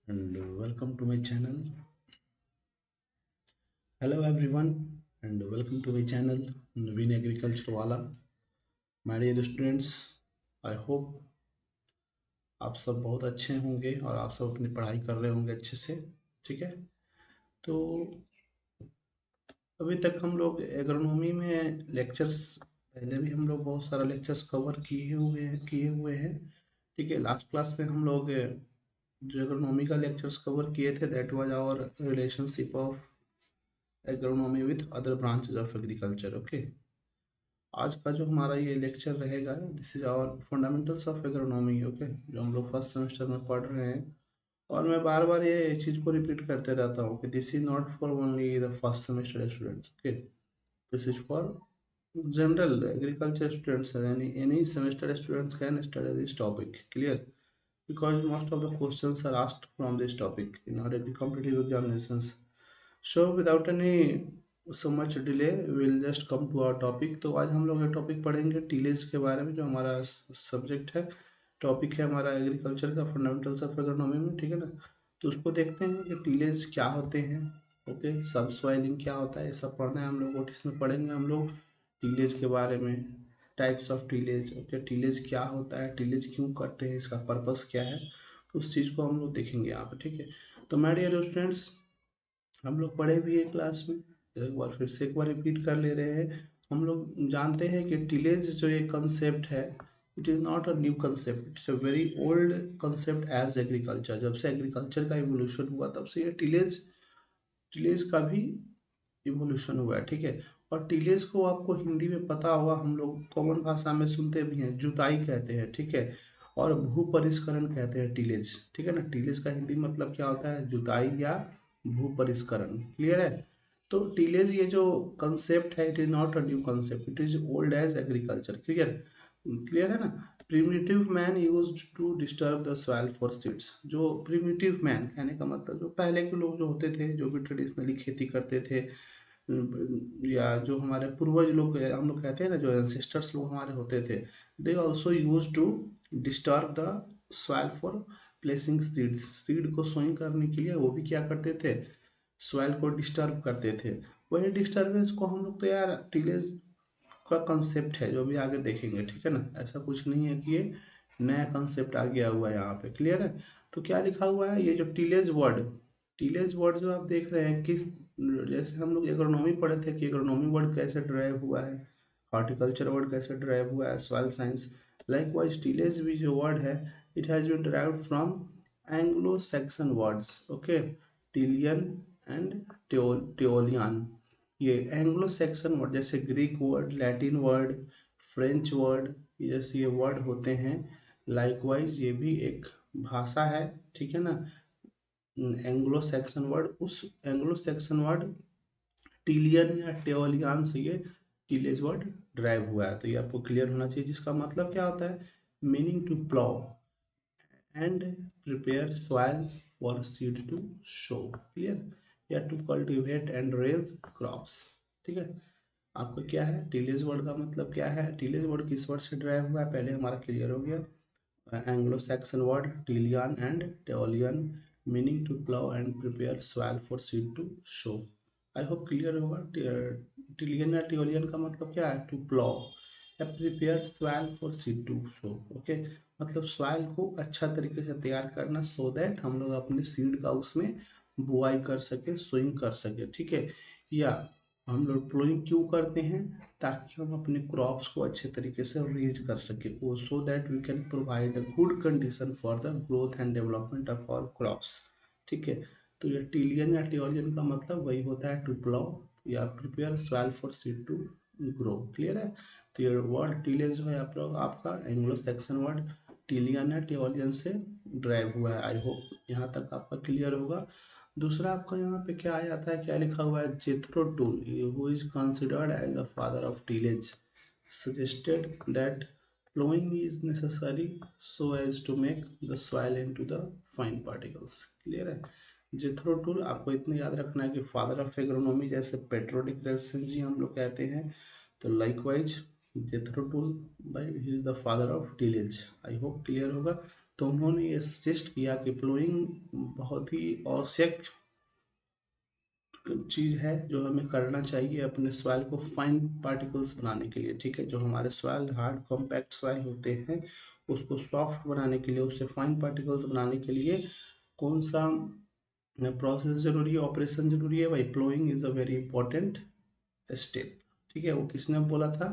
and welcome to my channel. Hello everyone and welcome to my channel Naveen Agriculture Wala. My dear students, I hope आप सब बहुत अच्छे होंगे और आप सब अपनी पढ़ाई कर रहे होंगे अच्छे से। ठीक है, तो अभी तक हम लोग एग्रोनॉमी में लेक्चर्स, पहले भी हम लोग बहुत सारा लेक्चर्स कवर किए हुए हैं। ठीक है, लास्ट क्लास में हम लोग जो एग्रोनॉमी का लेक्चर्स कवर किए थे, that was our relationship of agronomy with other branches of agriculture. Okay, आज का जो हमारा ये लेक्चर रहेगा, this is our fundamentals of agronomy. Okay, जो हम लोग फर्स्ट सेमेस्टर में पढ़ रहे हैं। और मैं बार बार ये चीज़ को रिपीट करते रहता हूँ कि this is not for only the first semester students. Okay, this is for general agriculture students, any semester students can study this topic. Clear? Because most of the questions are asked from this topic in our competitive examinations. So without any so much delay, we will just come to our topic. तो आज हम लोग ये topic पढ़ेंगे tillage के बारे में, जो हमारा सब्जेक्ट है, टॉपिक है हमारा एग्रीकल्चर का, फंडामेंटल्स ऑफ एग्रोनॉमी में। ठीक है ना, तो उसको देखते हैं कि टीलेज क्या होते हैं। ओके, सब सॉइलिंग क्या होता है, ये सब पढ़ना है हम लोग को। इसमें पढ़ेंगे हम लोग टीलेज के बारे में, types of tillage. Okay, tillage क्या होता है, टीलेज क्यों करते हैं, इसका पर्पस क्या है, उस चीज़ को हम लोग देखेंगे यहाँ पे। ठीक है, तो माय डियर स्टूडेंट्स, हम लोग पढ़े भी हैं क्लास में, एक बार फिर से एक बार रिपीट कर ले रहे हैं। हम लोग जानते हैं कि टिलेज जो एक कंसेप्ट है, it is not a new concept, it's a very old concept as agriculture. जब से एग्रीकल्चर का इवोल्यूशन हुआ, तब से ये टिलेज टिलेज का भी इवोल्यूशन हुआ है। ठीक है, और टिलेज को आपको हिंदी में पता होगा, हम लोग कॉमन भाषा में सुनते भी हैं, जुताई कहते हैं। ठीक है, और भू परिष्करण कहते हैं टिलेज। ठीक है ना, टिलेज का हिंदी मतलब क्या होता है, जुताई या भू परिष्करण। क्लियर है? तो टिलेज ये जो कंसेप्ट है, it is not a new concept, it is old as agriculture. Clear? Clear है ना? Primitive man used to disturb the soil for seeds. जो प्रिमिटिव मैन कहने का मतलब, जो पहले के लोग जो होते थे, जो भी ट्रेडिशनली खेती करते थे, या जो हमारे पूर्वज लोग, हम लोग कहते हैं ना, जो एंसेस्टर्स लोग हमारे होते थे, they also use to disturb the soil for placing seeds. Seed को सोइंग करने के लिए वो भी क्या करते थे, सॉइल को डिस्टर्ब करते थे। वही डिस्टर्बेंस को हम लोग, तो यार टिलेज का कंसेप्ट है जो भी आगे देखेंगे। ठीक है ना, ऐसा कुछ नहीं है कि ये नया कंसेप्ट आ गया हुआ है यहाँ पे। क्लियर है? तो क्या लिखा हुआ है, ये जो टिलेज वर्ड जो आप देख रहे हैं, किस, जैसे हम लोग एग्रोनॉमी पढ़े थे कि एग्रोनॉमी वर्ड कैसे ड्राइव हुआ है, हॉर्टिकल्चर वर्ड कैसे ड्राइव हुआ है, सॉइल साइंस। लाइकवाइज टिलेज भी जो वर्ड है, it has been derived from Anglo Saxon words. Okay, tilian and teolian. ये एंग्लो सैक्सन वर्ड, जैसे Greek word, Latin word, French word, जैसे ये वर्ड होते हैं। लाइकवाइज ये भी एक भाषा है। ठीक है ना, एंग्लो सैक्सन वर्ड, उस एंग्लो सैक्सन वर्ड टिलियन या टेओलियन से ये टिलेज वर्ड ड्राइव हुआ है। तो ये आपको क्लियर होना चाहिए, जिसका मतलब क्या होता है, meaning to plough and prepare soil for seed to sow. Clear? या to cultivate and raise crops. ठीक है, आपका क्या है, टिलेज वर्ड का मतलब क्या है, टिलेज वर्ड किस वर्ड से ड्राइव हुआ है, पहले हमारा क्लियर हो गया। Anglo Saxon word tilian and teolian, meaning to plough and prepare soil for seed to sow. I hope clear होगा। टिलियन या टेओलियन का मतलब क्या है, टू प्लाउ या prepare soil for seed to sow. Okay, मतलब सॉइल को अच्छा तरीके से तैयार करना, सो दैट हम लोग अपने सीड का उसमें बुआई कर सके, सोइंग कर सके। ठीक है, या हम लोग प्लोइंग क्यों करते हैं, ताकि हम अपने क्रॉप्स को अच्छे तरीके से रेज कर सके, वो so that we can provide a good condition for the growth and development of our crops. ठीक है, तो ये टिलियन या टिओलियन का मतलब वही होता है, टू प्लाउ या prepare soil for seed to grow. Clear है? तो ये वर्ड टिलेज जो है आप लोग, आपका एंग्लो सैक्सन वर्ड टिलियन या टिओलियन से ड्राइव हुआ है। आई होप यहाँ तक आपका क्लियर होगा। दूसरा आपका यहाँ पे क्या आ जाता है, क्या लिखा हुआ है, Jethro Tull, who is considered as the father of tillage, suggested that plowing is necessary so as to make the soil into the fine particles. Clear है? जेथरो टूल आपको इतना याद रखना है कि फादर ऑफ एग्रोनॉमी, जैसे petro डिक्रेसन जी हम लोग कहते हैं, तो लाइकवाइज जेथरो टूल भाई, he is the father of tillage. I hope clear होगा। तो उन्होंने ये सजेस्ट किया कि प्लोइंग बहुत ही आवश्यक चीज़ है जो हमें करना चाहिए अपने सॉइल को फाइन पार्टिकल्स बनाने के लिए, ठीक है। जो हमारे सॉइल हार्ड कॉम्पैक्ट सॉइल होते हैं उसको सॉफ्ट बनाने के लिए, उससे फाइन पार्टिकल्स बनाने के लिए कौन सा प्रोसेस जरूरी है, ऑपरेशन जरूरी है भाई? Ploughing is a very important step, ठीक है। वो किसने बोला था?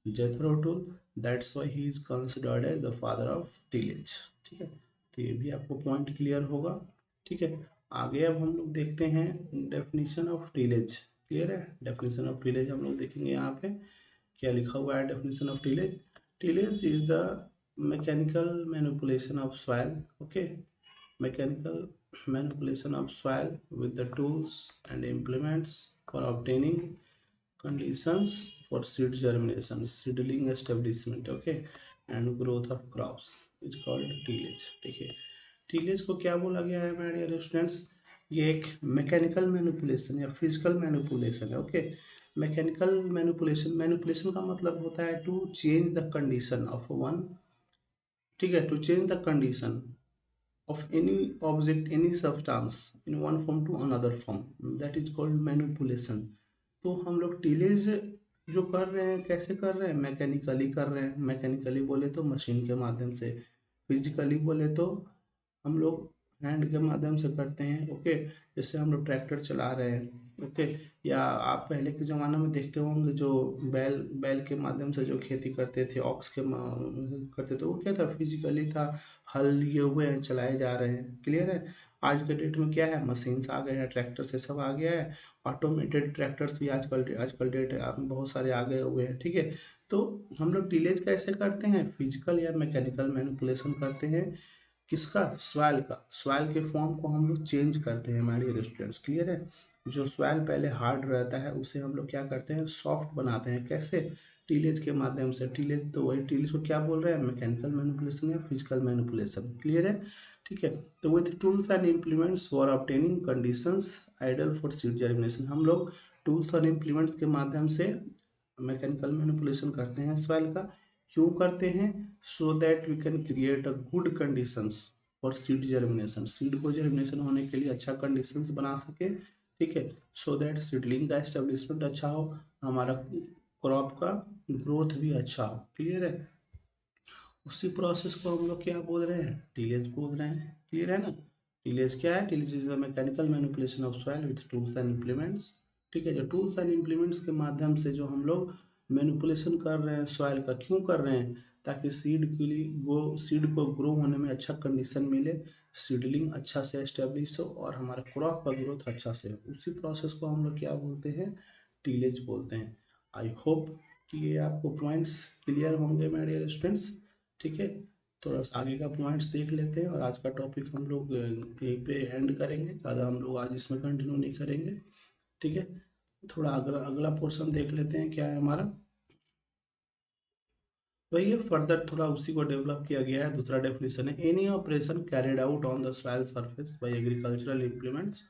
Jethro Tull. That's why he is considered as the father of tillage, ठीक है। तो ये भी आपको पॉइंट क्लियर होगा, ठीक है। आगे अब हम लोग देखते हैं डेफिनेशन ऑफ टिलेज। क्लियर है? डेफिनेशन ऑफ टिलेज हम लोग देखेंगे यहाँ पे क्या लिखा हुआ है। Definition of tillage, tillage is the mechanical manipulation of soil, okay, mechanical manipulation of soil with the tools and implements for obtaining conditions for seed germination, seedling establishment, okay, and growth of crops is called tillage। देखिए tillage को क्या बोला गया है मेरे dear students? ये एक mechanical manipulation या फिजिकल मैनिपुलेशन है, ओके। मैकेनिकल मैनिपुलेशन, मैनिपुलेशन का मतलब होता है to change the condition of one, ठीक है, to change the condition of any object, any substance in one form to another form, that is called manipulation। तो हम लोग टीलेज जो कर रहे हैं कैसे कर रहे हैं? मैकेनिकली कर रहे हैं। मैकेनिकली बोले तो मशीन के माध्यम से, फिजिकली बोले तो हम लोग हैंड के माध्यम से करते हैं, ओके। जैसे हम लोग ट्रैक्टर चला रहे हैं, ओके, या आप पहले के ज़माने में देखते होंगे जो बैल बैल के माध्यम से जो खेती करते थे, ऑक्स के करते थे, वो क्या था? फिजिकली था, हल लिए हुए हैं, चलाए जा रहे हैं। क्लियर है? आज के डेट में क्या है? मशीन्स आ गए हैं, ट्रैक्टर से सब आ गया है। ऑटोमेटेड ट्रैक्टर्स भी आजकल डेट बहुत सारे आ गए हुए हैं, ठीक है। तो हम लोग टिलेज कैसे करते हैं? फिजिकल या मैकेनिकल मैनिपुलेशन करते हैं। किसका? सॉइल का। सॉइल के फॉर्म को हम लोग चेंज करते हैं हमारे स्टूडेंट्स। क्लियर है? जो सॉइल पहले हार्ड रहता है उसे हम लोग क्या करते हैं? सॉफ्ट बनाते हैं। कैसे? टीलेज के माध्यम से। टीलेज तो वही, टीलेज को क्या बोल रहे हैं? मैकेनिकल मैनिपुलेशन या फिजिकल मैनिपुलेशन। क्लियर है? ठीक है। तो with tools and implements for obtaining conditions ideal for seed germination, हम लोग टूल्स और इम्प्लीमेंट्स के माध्यम से मैकेनिकल मैनिपुलेशन करते हैं सॉइल का। क्यों करते हैं? So that we can create a good conditions for seed germination, seed को जर्मिनेशन होने के लिए अच्छा कंडीशंस बना सके, ठीक है। सो दैट सीडलिंग का एस्टेब्लिशमेंट अच्छा हो, हमारा क्रॉप का ग्रोथ भी अच्छा हो। क्लियर है? उसी प्रोसेस को हम लोग क्या बोल रहे हैं? टीलेज बोल रहे हैं। क्लियर है ना? टीलेज क्या है? Tillage is the mechanical manipulation of soil with tools and implements, ठीक है। जो टूल्स एंड इम्प्लीमेंट्स के माध्यम से जो हम लोग मैनिपुलेशन कर रहे हैं सॉइल का, क्यों कर रहे हैं? ताकि सीड के लिए सीड को ग्रो होने में अच्छा कंडीशन मिले, सीडलिंग अच्छा से एस्टेब्लिश हो और हमारा क्रॉप का ग्रोथ अच्छा से हो। उसी प्रोसेस को हम लोग क्या बोलते हैं? टीलेज बोलते हैं। आई होप कि ये आपको पॉइंट्स क्लियर होंगे मेरे डियर स्टूडेंट्स, ठीक है। थोड़ा सा आगे का पॉइंट्स देख लेते हैं और आज का टॉपिक हम लोग यहीं पे एंड करेंगे, ज़्यादा हम लोग आज इसमें कंटिन्यू नहीं करेंगे, ठीक है। थोड़ा अगला अगला पोर्शन देख लेते हैं क्या है हमारा। वही है, फर्दर थोड़ा उसी को डेवलप किया गया है। दूसरा डेफिनेशन है any operation carried out on the soil surface by agricultural implements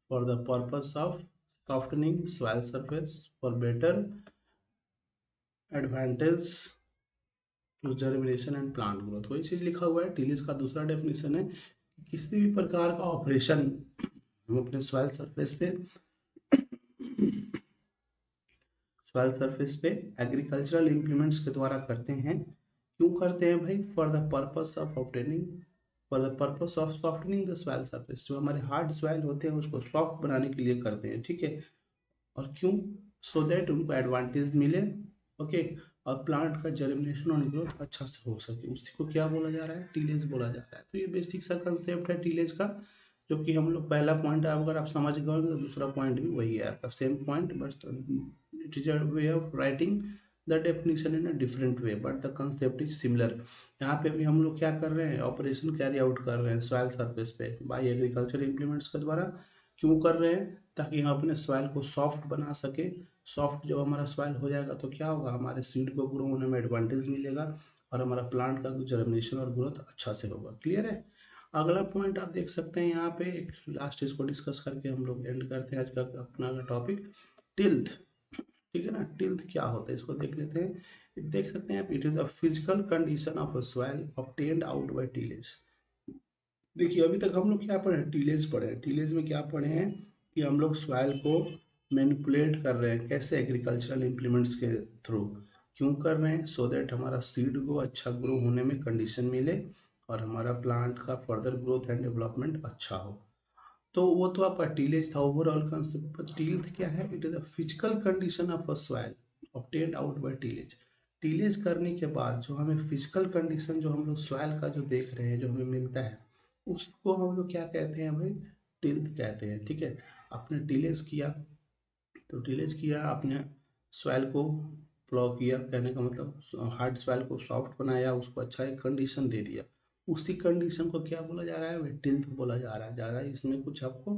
for the purpose of softening soil surface for better advantage to germination and plant growth. वही चीज़ लिखा हुआ है। टिलेज का दूसरा डेफिनेशन है कि किसी भी प्रकार का ऑपरेशन हम अपने सॉइल सरफेस पे एग्रीकल्चरल इम्प्लीमेंट्स के द्वारा करते हैं। क्यों करते हैं भाई? For the purpose of obtaining, for the purpose of softening the soil surface, जो हमारे हार्ड सॉइल होते हैं उसको सॉफ्ट बनाने के लिए करते हैं, ठीक है। और क्यों? सो दैट उनको एडवांटेज मिले, ओके, और प्लांट का जर्मिनेशन और ग्रोथ अच्छा से हो सके। उसी को क्या बोला जा रहा है? टीलेज बोला जा रहा है। तो ये बेसिक सा कंसेप्ट है टीलेज का, जो कि हम लोग पहला पॉइंट अगर आप समझ गए तो दूसरा पॉइंट भी वही है आपका, same point, but it is a way of writing the definition in a different way but the concept is similar. यहाँ पे भी हम लोग क्या कर रहे हैं? ऑपरेशन कैरी आउट कर रहे हैं सॉइल सरफेस पे बाय एग्रीकल्चर इम्प्लीमेंट्स के द्वारा। क्यों कर रहे हैं? ताकि हम अपने सॉइल को सॉफ्ट बना सके। सॉफ्ट जब हमारा सॉइल हो जाएगा तो क्या होगा? हमारे सीड को ग्रो होने में एडवांटेज मिलेगा और हमारा प्लांट का जर्मिनेशन और ग्रोथ अच्छा से होगा। क्लियर है? अगला पॉइंट आप देख सकते हैं यहाँ पे, लास्ट इसको डिस्कस करके हम लोग एंड करते हैं आज का अपना टॉपिक। टिल्थ, ठीक है ना। टिल्थ क्या होता है इसको देख लेते हैं। देख सकते हैं आप, it is the physical condition of a soil obtained out by tillage. देखिए अभी तक हम लोग क्या पढ़े हैं, टिलेज पढ़े हैं। टिलेज में क्या पढ़े हैं कि हम लोग सॉइल को मैनिपुलेट कर रहे हैं, कैसे, एग्रीकल्चरल इम्प्लीमेंट्स के थ्रू। क्यों कर रहे हैं? सो दैट हमारा सीड को अच्छा ग्रो होने में कंडीशन मिले और हमारा प्लांट का फर्दर ग्रोथ एंड डेवलपमेंट अच्छा हो। तो वो तो आपका टीलेज था ओवरऑल कंसेप्ट। पर टिल्थ क्या है? It is a physical condition of a soil obtained out by tillage. Tillage करने के बाद जो हमें फिजिकल कंडीशन, जो हम लोग सॉइल का जो देख रहे हैं, जो हमें मिलता है, उसको हम लोग क्या कहते हैं भाई? टिल्थ कहते हैं। ठीक है। आपने टिलेज किया, तो टिलेज किया आपने, सॉइल को प्लॉ किया, कहने का मतलब हार्ड सॉइल को सॉफ्ट बनाया, उसको अच्छा एक कंडीशन दे दिया। उसी कंडीशन को क्या बोला जा रहा है? टिल्थ बोला जा रहा है। इसमें कुछ आपको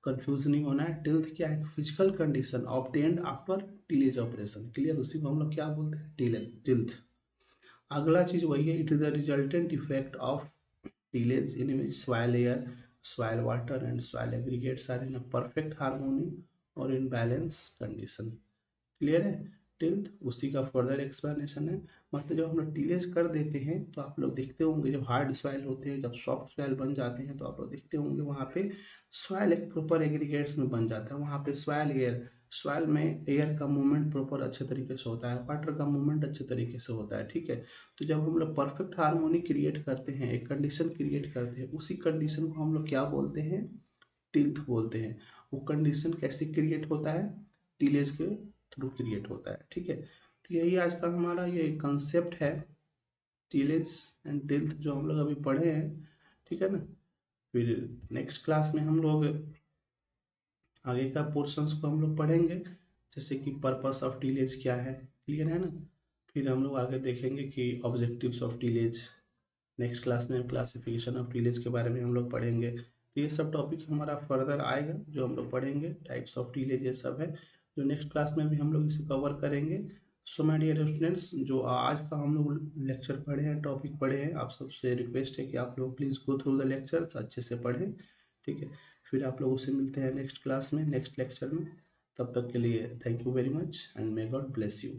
कंफ्यूज नहीं होना है। टिल्थ क्या है? Physical condition obtained after tillage operation. Clear? उसी को हम लोग क्या बोलते हैं? टिल्थ। अगला चीज वही है, it is the resultant effect of tillage in which soil air, soil water and soil aggregates are in a perfect harmony और इन बैलेंस कंडीशन। क्लियर है? टिल्थ उसी का फर्दर एक्सप्लेनेशन है। मतलब जब हम लोग टिलेज कर देते हैं तो आप लोग देखते होंगे, जब हार्ड सॉइल होते हैं, जब सॉफ्ट सॉइल बन जाते हैं, तो आप लोग देखते होंगे वहाँ पे सॉइल एक प्रॉपर एग्रीगेट्स में बन जाता है। वहाँ पे सॉइल एयर, सॉइल में एयर का मूवमेंट प्रॉपर अच्छे तरीके से होता है, वाटर का मूवमेंट अच्छे तरीके से होता है। ठीक है। तो जब हम लोग परफेक्ट हार्मोनी क्रिएट करते हैं, एक कंडीशन क्रिएट करते हैं, उसी कंडीशन को हम लोग क्या बोलते हैं? टिल्थ बोलते हैं। वो कंडीशन कैसे क्रिएट होता है? टिलेज के थ्रू क्रिएट होता है। ठीक है। तो यही आज का हमारा ये कंसेप्ट है, टिलेज एंड टिल्थ, जो हम लोग अभी पढ़े हैं। ठीक है ना। फिर नेक्स्ट क्लास में हम लोग आगे का पोर्शंस को हम लोग पढ़ेंगे, जैसे कि पर्पस ऑफ टिलेज क्या है। क्लियर है ना। फिर हम लोग आगे देखेंगे कि objectives of tillage. Next class में क्लासिफिकेशन ऑफ टिलेज के बारे में हम लोग पढ़ेंगे। तो ये सब टॉपिक हमारा फर्दर आएगा, जो हम लोग पढ़ेंगे, टाइप्स ऑफ टिलेज ये सब है, जो नेक्स्ट क्लास में भी हम लोग इसे कवर करेंगे। सो माय डियर स्टूडेंट्स, जो आज का हम लोग लेक्चर पढ़े हैं, टॉपिक पढ़े हैं, आप सबसे रिक्वेस्ट है कि आप लोग please go through the lectures, अच्छे से पढ़ें। ठीक है। फिर आप लोगों से मिलते हैं नेक्स्ट क्लास में, नेक्स्ट लेक्चर में। तब तक के लिए thank you very much and may God bless you.